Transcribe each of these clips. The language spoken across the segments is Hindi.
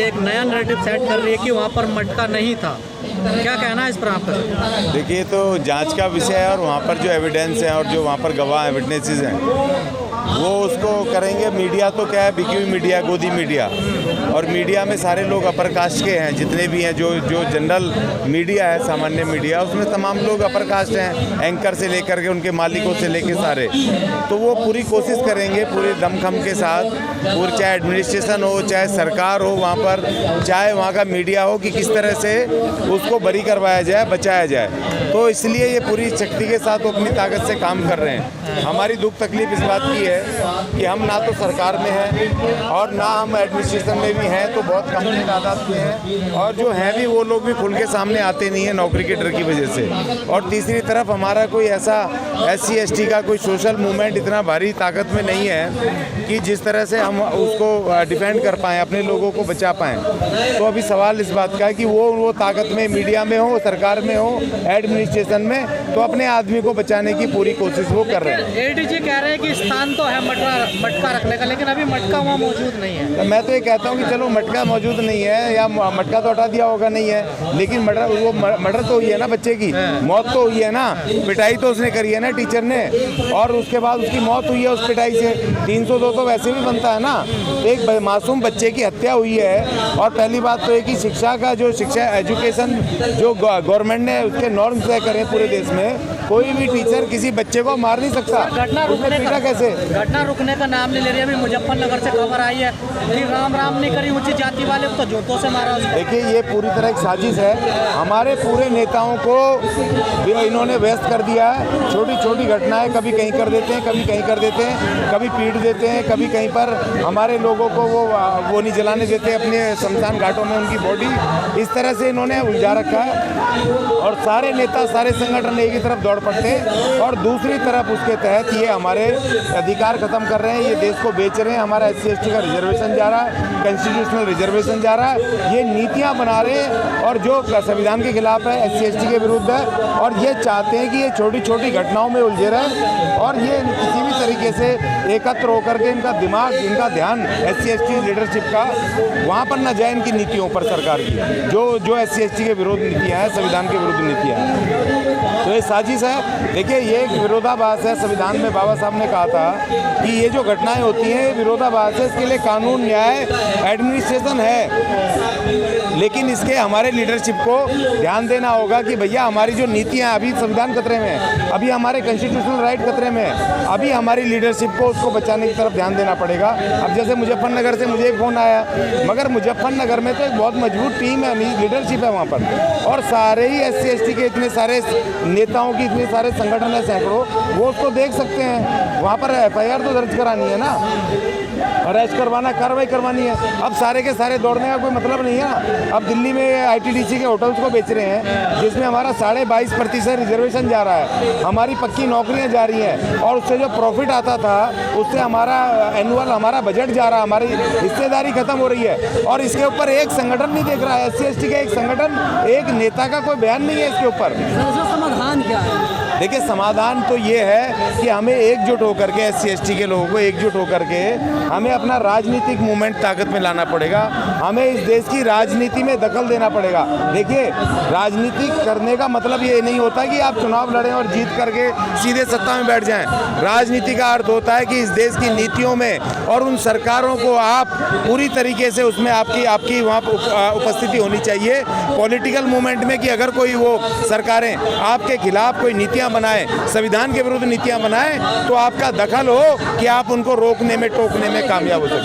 ये एक नया नैरेटिव सेट कर रही है कि वहाँ पर मटका नहीं था। क्या कहना है इस पर आपका? देखिए, तो जांच का विषय है और वहाँ पर जो एविडेंस है और जो वहाँ पर गवाह हैं, विटनेसेस हैं, वो उसको करेंगे। मीडिया तो क्या है, बिकी हुई मीडिया, गोदी मीडिया, और मीडिया में सारे लोग अपर कास्ट के हैं, जितने भी हैं, जो जनरल मीडिया है, सामान्य मीडिया, उसमें तमाम लोग अपर कास्ट हैं, एंकर से लेकर के उनके मालिकों से लेकर सारे। तो वो पूरी कोशिश करेंगे पूरे दमखम के साथ, पूरी चाहे एडमिनिस्ट्रेशन हो, चाहे सरकार हो वहाँ पर, चाहे वहाँ का मीडिया हो, कि किस तरह से उसको बरी करवाया जाए, बचाया जाए। तो इसलिए ये पूरी शक्ति के साथ वो अपनी ताकत से काम कर रहे हैं। हमारी दुख तकलीफ इस बात की है कि हम ना तो सरकार में हैं और ना हम एडमिनिस्ट्रेशन में भी हैं, तो बहुत कम तादाद में हैं, और जो हैं भी वो लोग भी खुल के सामने आते नहीं हैं नौकरी के डर की वजह से। और तीसरी तरफ हमारा कोई ऐसा SC ST का कोई सोशल मूवमेंट इतना भारी ताकत में नहीं है कि जिस तरह से हम उसको डिफेंड कर पाएँ, अपने लोगों को बचा पाएँ। तो अभी सवाल इस बात का है कि वो ताकत में मीडिया में हो, सरकार में हो, एडमिनिस्ट्रेशन में, तो अपने आदमी को बचाने की पूरी कोशिश वो कर रहे हैं। ADG कह रहे हैं कि स्थान तो है मटका रखने का, लेकिन अभी मटका वहाँ मौजूद नहीं है। तो मैं तो ये कहता हूँ कि चलो मटका मौजूद नहीं है या मटका तो हटा दिया होगा, नहीं है, लेकिन मर्डर तो हुई है ना, बच्चे की मौत तो हुई है ना, पिटाई तो उसने करी है ना टीचर ने, और उसके बाद उसकी मौत हुई है उस पिटाई से। 302 तो वैसे भी बनता है ना। एक मासूम बच्चे की हत्या हुई है, और पहली बात तो है कि शिक्षा का जो एजुकेशन जो गवर्नमेंट ने उसके नॉर्म्स तय करे पूरे देश में, कोई भी टीचर किसी बच्चे को मार नहीं सकता। घटना रुकने का नाम नहीं ले रही है। अभी मुजफ्फरनगर से खबर आई है कि राम नहीं करी ऊंची जाति वाले तो जूतों से मारा उसको। देखिए, ये पूरी तरह एक साजिश है। हमारे पूरे नेताओं को इन्होंने व्यस्त कर दिया है। छोटी छोटी घटनाएं कभी कहीं कर देते हैं, कभी कहीं कर देते हैं, कभी पीट देते हैं, कभी कहीं पर हमारे लोगों को वो नहीं जलाने देते अपने शमशान घाटों में उनकी बॉडी। इस तरह से इन्होंने उलझा रखा है, और सारे नेता, सारे संगठन एक ही तरफ दौड़ पड़ते हैं, और दूसरी तरफ उसके तहत ये हमारे अधिकार खत्म कर रहे हैं, ये देश को बेच रहे हैं। हमारा SC ST का रिजर्वेशन जा रहा है, कॉन्स्टिट्यूशनल रिजर्वेशन जा रहा है, ये नीतियां बना रहे हैं, और जो संविधान के खिलाफ है, SC ST के विरुद्ध है, और ये चाहते हैं कि ये छोटी छोटी घटनाओं में उलझे रहें, और ये किसी भी तरीके से एकत्र होकर के इनका दिमाग, इनका ध्यान SC ST लीडरशिप का वहाँ पर न जाए, इनकी नीतियों पर, सरकार की जो SC ST के विरोध नीतियाँ हैं, संविधान के विरुद्ध नीतियाँ हैं। तो ये साजिश है। देखिए, ये एक विरोधाभास है। संविधान में बाबा साहब ने कहा था कि ये जो घटनाएं होती हैं, ये विरोधाभास है, इसके लिए कानून, न्याय, एडमिनिस्ट्रेशन है, लेकिन इसके हमारे लीडरशिप को ध्यान देना होगा कि भैया हमारी जो नीतियाँ, अभी संविधान खतरे में है, अभी हमारे कॉन्स्टिट्यूशनल राइट खतरे में है, अभी हमारी लीडरशिप को उसको बचाने की तरफ ध्यान देना पड़ेगा। अब जैसे मुजफ्फरनगर से मुझे एक फ़ोन आया, मगर मुजफ्फरनगर में तो एक बहुत मजबूत टीम है, लीडरशिप है वहाँ पर, और सारे ही SC ST के इतने सारे नेताओं की, इतने सारे संगठन है, सैकड़ों, वो उसको देख सकते हैं। वहाँ पर FIR तो दर्ज करानी है ना, अरेस्ट करवाना, कार्रवाई करवानी है। अब सारे के सारे दौड़ने का कोई मतलब नहीं है। अब दिल्ली में ITDC के होटल्स को बेच रहे हैं, जिसमें हमारा 22.5% रिजर्वेशन जा रहा है, हमारी पक्की नौकरियां जा रही हैं, और उससे जो प्रॉफिट आता था उससे हमारा एनुअल हमारा बजट जा रहा है, हमारी हिस्सेदारी खत्म हो रही है, और इसके ऊपर एक संगठन नहीं देख रहा है। SC ST का एक संगठन, एक नेता का कोई बयान नहीं है इसके ऊपर। समाधान क्या है? देखिए, समाधान तो ये है कि हमें एकजुट होकर के, SC ST के लोगों को एकजुट होकर के हमें अपना राजनीतिक मूवमेंट ताकत में लाना पड़ेगा। हमें इस देश की राजनीति में दखल देना पड़ेगा। देखिए, राजनीति करने का मतलब ये नहीं होता कि आप चुनाव लड़ें और जीत करके सीधे सत्ता में बैठ जाएं। राजनीति का अर्थ होता है कि इस देश की नीतियों में और उन सरकारों को आप पूरी तरीके से उसमें आपकी वहाँ उपस्थिति होनी चाहिए पॉलिटिकल मूवमेंट में, कि अगर कोई वो सरकारें आपके खिलाफ कोई नीतियाँ बनाएं, संविधान के विरुद्ध नीतियाँ बनाएं, तो आपका दखल हो कि आप उनको रोकने में, टोकने में कामयाब हो सके।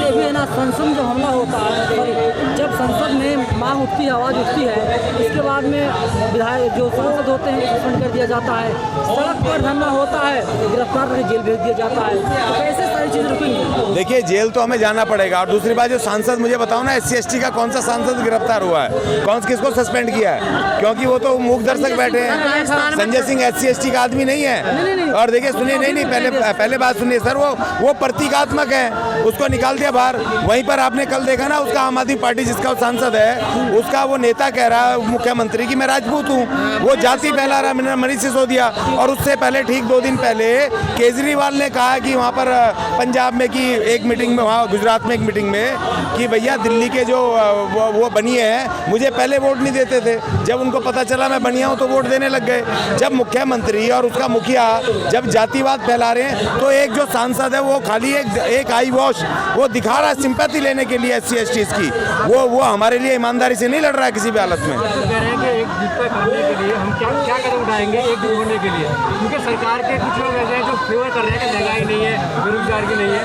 संसद में जो हमला होता है, जब संसद में मांग उठती है, आवाज़ उठती है, इसके बाद में विधायक जो सांसद होते हैं वो सस्पेंड कर दिया जाता है, सड़क पर धरना होता है, गिरफ्तार करके जेल भेज दिया जाता है। तो कैसे सारी चीज़ें रुकेंगी? देखिए, जेल तो हमें जाना पड़ेगा, और दूसरी बात, जो सांसद, मुझे बताओ ना, SC ST का कौन सा सांसद गिरफ्तार हुआ है, किसको सस्पेंड किया है? क्योंकि वो तो मूक दर्शक बैठे हैं। संजय सिंह SC ST आदमी नहीं है। और देखिए सुनिए, नहीं पहले बात सुनिए सर, वो प्रतीकात्मक है, उसको निकाल दिया बाहर। वहीं पर आपने कल देखा ना, उसका आम आदमी पार्टी जिसका सांसद है, उसका वो नेता कह रहा है मुख्यमंत्री की मैं राजपूत हूँ, वो जाति फैला रहा है मनीष सिसोदिया। और उससे पहले ठीक 2 दिन पहले केजरीवाल ने कहा कि वहाँ पर पंजाब में की एक मीटिंग में, वहाँ गुजरात में एक मीटिंग में, कि भैया दिल्ली के जो वो बनिए हैं मुझे पहले वोट नहीं देते थे, जब उनको पता चला मैं बनिया हूँ तो वोट देने लग गए। जब मुख्यमंत्री और उसका मुखिया जब जातिवाद फैला रहे हैं, तो एक जो सांसद है वो खाली एक आई वॉश वो दिखा रहा है सिंपैथी लेने के लिए SC STs की, वो हमारे लिए ईमानदारी से नहीं लड़ रहा है किसी भी हालत में। तो कह रहे हैं कि एक जुटता करने के लिए हम क्या कदम उठाएंगे एकजुट होने के लिए, क्योंकि सरकार के कुछ लोग ऐसे हैं जो फेवर कर रहे हैं कि महंगाई नहीं है, बेरोजगार की नहीं है,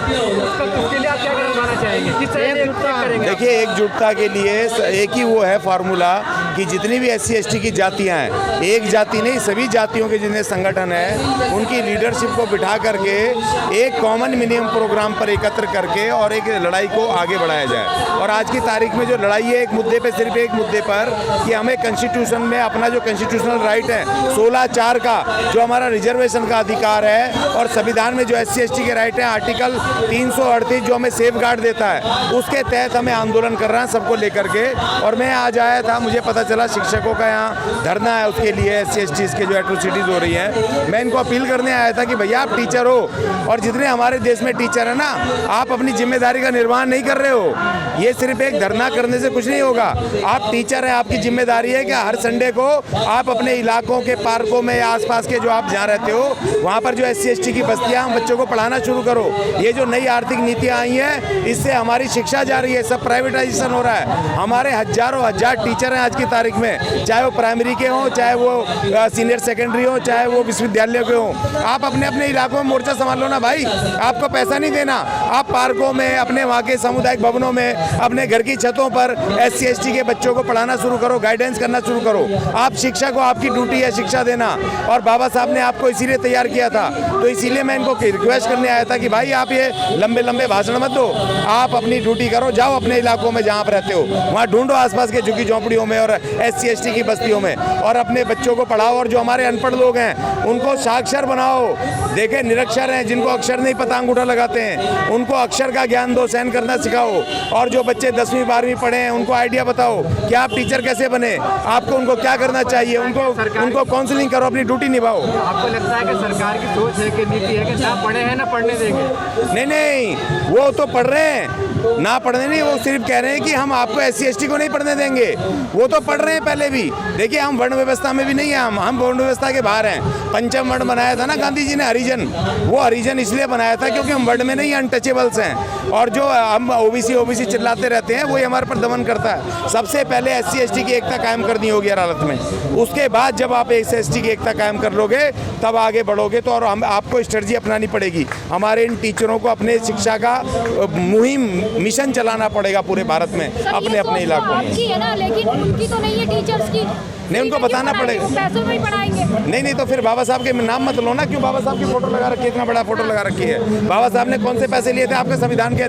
उसके लिए आप क्या कदम उठाना चाहेंगे, किस तरह से एकजुटता करेंगे? देखिए एकजुटता के लिए एक ही वो है फार्मूला कि जितनी भी SC ST की जातियाँ हैं, एक जाति नहीं सभी जातियों के जितने संगठन हैं, उनकी लीडरशिप को बिठा करके एक कॉमन मिनिमम प्रोग्राम पर एकत्र करके और एक लड़ाई को आगे बढ़ाया जाए। और आज की तारीख में जो लड़ाई है एक मुद्दे पे, सिर्फ एक मुद्दे पर, कि हमें कॉन्स्टिट्यूशन में अपना जो कॉन्स्टिट्यूशनल राइट है 16(4) का जो हमारा रिजर्वेशन का अधिकार है, और संविधान में जो SC ST के राइट है आर्टिकल 338 जो हमें सेफ गार्ड देता है, उसके तहत हमें आंदोलन कर रहे हैं सबको लेकर के। और मैं आज आया था, मुझे पता चला शिक्षकों का यहाँ धरना है, उसके लिए SC STs के जो एट्रोसिटीज़ हो रही हैं, मैं इनको अपील करने आया था कि भैया आप टीचर हो, और जितने हमारे देश में टीचर है ना, आप अपनी जिम्मेदारी का निर्वहन नहीं कर रहे हो। ये सिर्फ एक धरना करने से कुछ नहीं होगा। आप टीचर हैं, आपकी जिम्मेदारी है कि हर संडे को आप अपने इलाकों के पार्कों में या आसपास के जो आप जहाँ रहते हो वहाँ पर जो SC ST की बस्तियाँ हम बच्चों को पढ़ाना शुरू करो। ये जो नई आर्थिक नीतियाँ आई हैं, इससे हमारी शिक्षा जा रही है, सब प्राइवेटाइजेशन हो रहा है। हमारे हजारों हजार टीचर हैं आज की तारीख में, चाहे वो प्राइमरी के हों, चाहे वो सीनियर सेकेंडरी हो, चाहे वो विश्वविद्यालय के हों। आप अपने अपने इलाकों में मोर्चा संभाल लो ना भाई, आपको पैसा नहीं देना, आप पार्कों में, अपने वहाँ के सामुदायिक भवनों में, अपने घर की छतों पर SC ST के बच्चों को पढ़ाना शुरू करो, गाइडेंस करना शुरू करो। आप शिक्षा को, आपकी ड्यूटी है शिक्षा देना, और बाबा साहब ने आपको इसीलिए तैयार किया था। तो इसीलिए मैं इनको रिक्वेस्ट करने आया था कि भाई आप ये लंबे लंबे भाषण मत दो, आप अपनी ड्यूटी करो, जाओ अपने इलाकों में जहाँ आप रहते हो वहाँ ढूंढो आसपास के झुग्गी झोंपड़ियों में और SC ST की बस्तियों में, और अपने बच्चों को पढ़ाओ। और जो हमारे अनपढ़ लोग हैं उनको साक्षर बनाओ। देखें निरक्षर हैं, जिनको अक्षर नहीं पता अंगूठा लगाते हैं, उनको अक्षर का ज्ञान दो, सहन करना सिखाओ। और जो बच्चे 10वीं 12वीं पढ़े हैं उनको आइडिया बताओ कि आप टीचर कैसे बने, आपको उनको क्या करना चाहिए, उनको काउंसलिंग करो, अपनी ड्यूटी निभाओ। आपको लगता है कि सरकार की सोच है कि नीति है कि ना पढ़े हैं ना पढ़ने देंगे? नहीं, वो तो पढ़ रहे हैं, ना पढ़ने नहीं, वो सिर्फ कह रहे हैं कि हम आपको SC ST को नहीं पढ़ने देंगे। वो तो पढ़ रहे हैं पहले भी। देखिए हम वर्ण व्यवस्था में भी नहीं है, हम वर्ण व्यवस्था के बाहर हैं। पंचम वर्ण बनाया था ना गांधी जी ने, हरिजन। वो हरिजन इसलिए बनाया था क्योंकि हम वर्ण में नहीं, अनटचेबल्स हैं। और जो हम OBC चिल्लाते रहते हैं, वही हमारे पर दमन करता है। सबसे पहले SC ST की एकता कायम करनी होगी हर हालत में, उसके बाद जब आप SC ST की एकता कायम कर लोगे तब आगे बढ़ोगे। तो और हम आपको स्ट्रेटजी अपनानी पड़ेगी। हमारे इन टीचरों को अपने शिक्षा का मुहिम मिशन चलाना पड़ेगा पूरे भारत में, अपने अपने इलाकों में। आपकी है ना, लेकिन उनकी तो नहीं है टीचर्स की। नहीं, उनको बताना पड़ेगा। पैसों में ही पढ़ाएंगे। नहीं तो फिर बाबा साहब के नाम मत लो ना। क्यों बाबा साहब की फोटो लगा रखी है, इतना बड़ा फोटो लगा रखी है? बाबा साहब ने कौन से पैसे लिए थे आपके संविधान के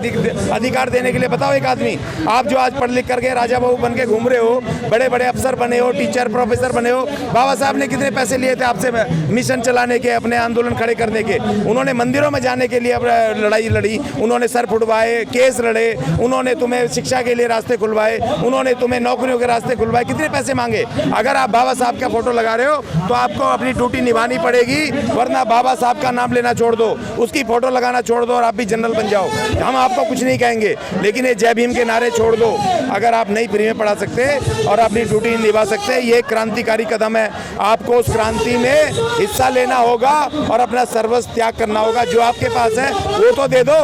अधिकार देने के लिए? बताओ एक आदमी। आप जो आज पढ़ लिख करके राजा बहू बन के घूम रहे हो, बड़े बड़े अफसर बने हो, टीचर प्रोफेसर बने हो, बाबा साहब ने कितने पैसे लिए थे आपसे मिशन चलाने के, अपने आंदोलन खड़े करने के? उन्होंने मंदिरों में जाने के लिए लड़ाई लड़ी, उन्होंने सर फुटवाए, केस लड़े, उन्होंने तुम्हें शिक्षा के लिए रास्ते खुलवाए, उन्होंने तुम्हें नौकरियों के रास्ते खुलवाए। कितने पैसे मांगे? अगर आप बाबा साहब का फोटो लगा रहे हो तो आपको अपनी ड्यूटी निभानी पड़ेगी, वरना बाबा साहब का नाम लेना छोड़ दो, उसकी फोटो लगाना छोड़ दो और आप भी जनरल बन जाओ। हम आपको कुछ नहीं कहेंगे, लेकिन ये जय भीम के नारे छोड़ दो। अगर आप नहीं फ्री में पढ़ा सकते और अपनी ड्यूटी निभा सकते, ये क्रांतिकारी कदम है। आपको उस क्रांति में हिस्सा लेना होगा और अपना सर्वस्व त्याग करना होगा। जो आपके पास है वो तो दे दो,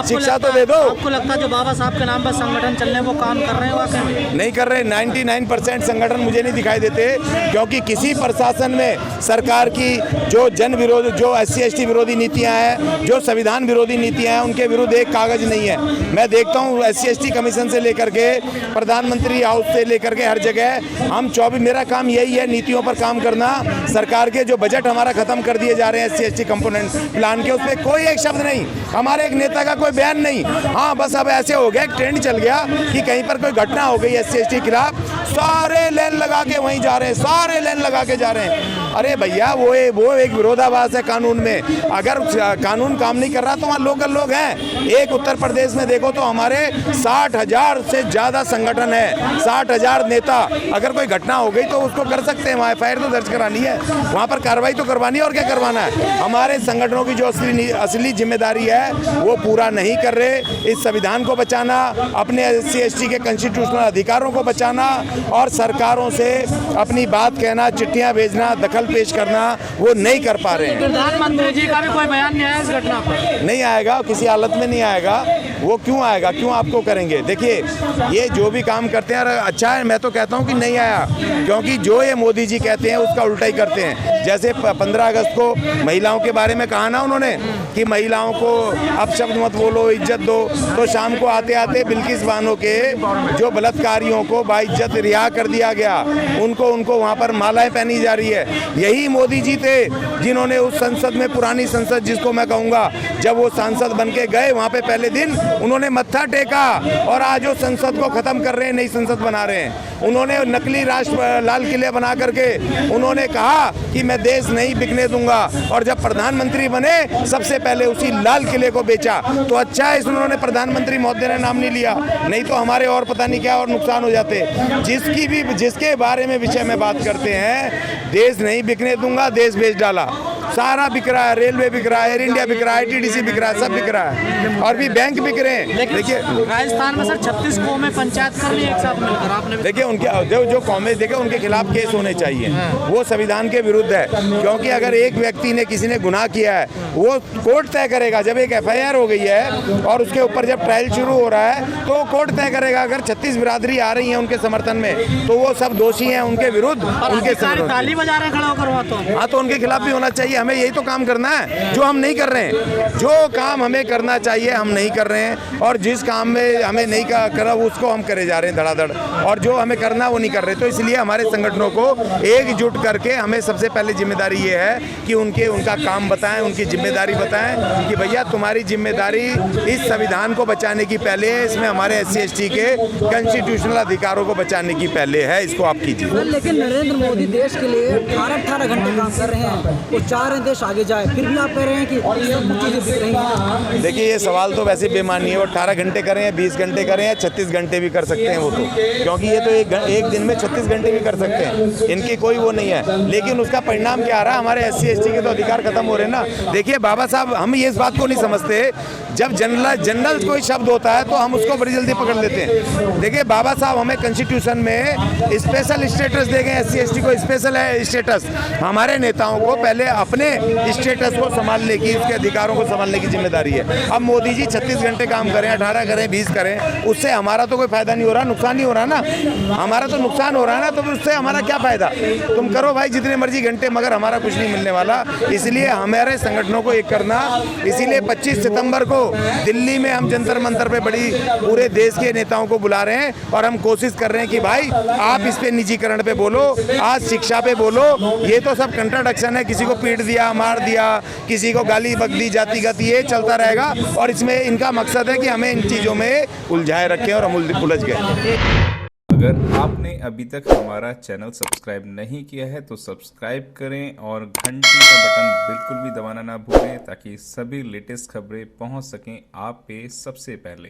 शिक्षा तो दे दो। आपको लगता है जो बाबा साहब के नाम पर संगठन चलने वो काम कर रहे हैं वाकई में? नहीं कर रहे। 99% संगठन मुझे नहीं दिखाई देते, क्योंकि किसी प्रशासन में सरकार की जो जन विरोध, जो SC ST विरोधी नीतियां हैं, जो संविधान विरोधी नीतियां हैं, उनके विरुद्ध एक कागज नहीं है। मैं देखता हूं SC ST कमीशन से लेकर के प्रधानमंत्री हाउस से लेकर के हर जगह हम 24, मेरा काम यही है नीतियों पर काम करना। सरकार के जो बजट हमारा खत्म कर दिए जा रहे हैं SC ST कंपोनेंट प्लान के, उस पर कोई एक शब्द नहीं, हमारे एक नेता का कोई बयान नहीं। हाँ बस अब ऐसे हो गया, एक ट्रेंड चल गया कि कहीं पर कोई घटना हो गई SC ST के खिलाफ, सारे लाइन लगा के वहीं जा जा रहे हैं, सारे लाइन लगा के जा रहे हैं। अरे भैया वो एक विरोधाभास है कानून में। अगर कानून काम नहीं कर रहा तो वहाँ लोकल लोग हैं। एक उत्तर प्रदेश में देखो तो हमारे 60,000 से ज़्यादा संगठन है, 60,000 नेता। अगर कोई घटना हो गई तो उसको कर सकते हैं, वहाँ FIR तो दर्ज करानी है, वहाँ पर कार्रवाई तो करवानी है, और क्या करवाना है। हमारे संगठनों की जो असली जिम्मेदारी है वो पूरा नहीं कर रहे। इस संविधान को बचाना, अपने SC ST के कॉन्स्टिट्यूशनल अधिकारों को बचाना और सरकारों से अपनी बात कहना, चिट्ठियां भेजना, दखल पेश करना, वो नहीं कर पा रहे हैं। प्रधानमंत्री जी का भी कोई बयान नहीं आया इस घटना पर? नहीं आएगा, किसी हालत में नहीं आएगा। वो क्यों आएगा, क्यों आपको करेंगे। देखिए ये जो भी काम करते हैं अच्छा है, मैं तो कहता हूँ कि नहीं आया, क्योंकि जो ये मोदी जी कहते हैं उसका उल्टा ही करते हैं। जैसे 15 अगस्त को महिलाओं के बारे में कहा ना उन्होंने कि महिलाओं को अपशब्द मत बोलो, इज्जत दो, तो शाम को आते आते बिल्किस बानो के जो बलात्कारियों को बाइज्जत रिहा कर दिया गया, उनको वहाँ पर मालाएं पहनी जा रही है। यही मोदी जी थे जिन्होंने उस संसद में, पुरानी संसद जिसको मैं कहूँगा, जब वो सांसद बन के गए वहाँ पे पहले दिन उन्होंने मत्था टेका, और आज वो संसद को ख़त्म कर रहे हैं, नई संसद बना रहे हैं। उन्होंने नकली राष्ट्र लाल किले बना करके उन्होंने कहा कि मैं देश नहीं बिकने दूंगा, और जब प्रधानमंत्री बने सबसे पहले उसी लाल किले को बेचा। तो अच्छा है उन्होंने प्रधानमंत्री महोदय ने नाम नहीं लिया, नहीं तो हमारे और पता नहीं क्या और नुकसान हो जाते। जिसके बारे में विषय में बात करते हैं, देश नहीं बिकने दूंगा, देश बेच डाला, सारा बिक रहा है, रेलवे बिक रहा है, एयर इंडिया बिक रहा है, TDC बिक रहा है, सब बिक रहा है, और भी बैंक बिक रहे हैं। देखिए राजस्थान में सर 36 कौमें पंचायत कर रही है एक साथ मिलकर, आपने देखिए उनके जो कौमें देखिए उनके खिलाफ केस होने चाहिए, वो संविधान के विरुद्ध है। क्योंकि अगर एक व्यक्ति ने, किसी ने गुनाह किया है, वो कोर्ट तय करेगा। जब एक FIR हो गई है और उसके ऊपर जब ट्रायल शुरू हो रहा है तो कोर्ट तय करेगा। अगर 36 बिरादरी आ रही है उनके समर्थन में तो वो सब दोषी हैं, उनके विरुद्ध उनके ताली बजा रहे खड़ा होकर वहाँ तो। हाँ, तो उनके खिलाफ भी होना चाहिए। हमें यही तो काम करना है जो हम नहीं कर रहे हैं। जो काम हमें करना चाहिए हम नहीं कर रहे हैं, और जिस काम में हमें नहीं करना उसको हम करे जा रहे हैं धड़ाधड़, और जो हमें करना वो नहीं कर रहे। तो इसलिए हमारे संगठनों को एकजुट करके हमें सबसे पहले जिम्मेदारी ये है कि उनका काम बताएं, उनकी जिम्मेदारी बताएं कि भैया तुम्हारी जिम्मेदारी इस संविधान को बचाने की पहले है, इसमें हमारे SC ST के कॉन्स्टिट्यूशनल अधिकारों को बचाने की पहले है, इसको आप कीजिए। लेकिन नरेंद्र मोदी देश के लिए 18 घंटे काम कर रहे हैं, वो चाह रहे हैं देश आगे जाए, फिर भी आप कह रहे हैं कि सब चीज़ें बिक रही हैं। देखिए ये सवाल तो वैसे बेमानी है। वो 18 घंटे करें, 20 घंटे करें या 36 घंटे भी कर सकते हैं वो तो, क्योंकि ये तो एक दिन में 36 घंटे भी कर सकते हैं, इनकी कोई वो नहीं है। लेकिन उसका परिणाम क्या आ रहा है, हमारे SC ST के तो अधिकार खत्म हो रहे हैं ना। देखिए बाबा साहब, हम ये इस बात को नहीं समझते, जब जनरल कोई शब्द होता है तो हम उसको बड़ी जल्दी पकड़ लेते हैं। देखिए बाबा साहब हमें कॉन्स्टिट्यूशन में स्पेशल स्टेटस दे गए, SC ST को स्पेशल है स्टेटस। हमारे नेताओं को पहले अपने स्टेटस को संभालने की, उसके अधिकारों को संभालने की जिम्मेदारी है। अब मोदी जी 36 घंटे काम करें, 18 करें, 20 करें, उससे हमारा तो कोई फायदा नहीं हो रहा, नुकसान ही हो रहा ना। हमारा तो नुकसान हो रहा है ना, तो उससे हमारा क्या फायदा। तुम करो भाई जितने मर्जी घंटे, मगर हमारा कुछ नहीं मिलने वाला। इसलिए हमारे संगठनों को एक करना, इसीलिए 25 सितंबर को दिल्ली में हम जंतर मंतर पे बड़ी पूरे देश के नेताओं को बुला रहे हैं, और हम कोशिश कर रहे हैं कि भाई आप इस पे निजीकरण पे बोलो, आज शिक्षा पे बोलो। ये तो सब कंट्राडिक्शन है, किसी को पीट दिया, मार दिया, किसी को गाली बक दी, जातिगत, ये चलता रहेगा। और इसमें इनका मकसद है कि हमें इन चीज़ों में उलझाए रखें, और हम उलझ गए। अगर आपने अभी तक हमारा चैनल सब्सक्राइब नहीं किया है तो सब्सक्राइब करें और घंटी का बटन बिल्कुल भी दबाना ना भूलें, ताकि सभी लेटेस्ट खबरें पहुंच सकें आप पे सबसे पहले।